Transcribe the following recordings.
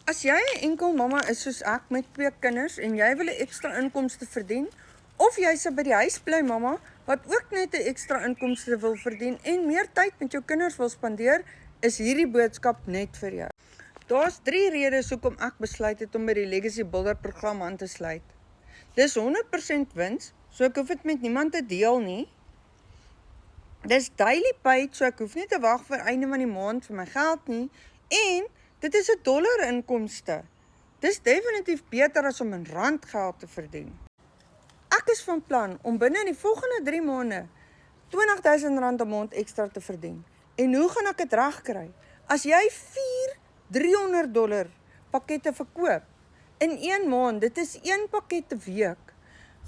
As jy 'n enkel mamma is soos ek met 2 kinders en jy wil 'n ekstra inkomste verdien, of jy's 'n by die huis bly mamma wat ook net 'n ekstra inkomste wil verdien en meer tyd met jou kinders wil spandeer, is hierdie boodskap net vir jou. Daar's 3 redes hoekom ek besluit het om by die Legacy Builder program aan te sluit. Dis 100% wins, so ek hoef dit met niemand te deel nie. Dis daily paid, so ek hoef nie te wag vir einde van die maand vir my geld nie. En dit is 'n dollar inkomste. Dis definitief beter as om in rand geld te verdien. Ek is van plan om binne die volgende 3 maande R20.000 'n maand ekstra te verdien. En hoe gaan ek dit regkry? As jy 4 $300 pakkette verkoop in 1 maand, dit is 1 pakket 'n week,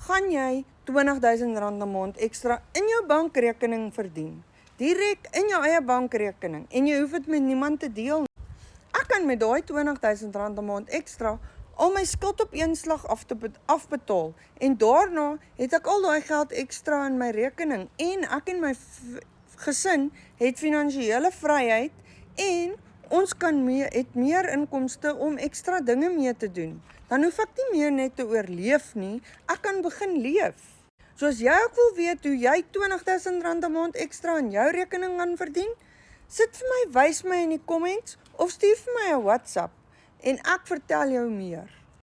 gaan jy R20.000 'n maand ekstra in jou bankrekening verdien. Direk in jou eie bankrekening en jy hoef dit met niemand te deel nie. Ek kan met daai R20.000 'n maand ekstra al my skuld op een slag afbetaal en daarna het ek al daai geld ekstra in my rekening en ek en my gesin het finansiële vryheid en ons het meer inkomste om ekstra dinge mee te doen. Dan hoef ek nie meer net te oorleef nie, ek kan begin leef. So as jy ook wil weet hoe jy R20.000 'n maand ekstra in jou rekening gaan verdien, sit vir my, wys my in die comments of stuur vir my 'n WhatsApp en ek vertel jou meer.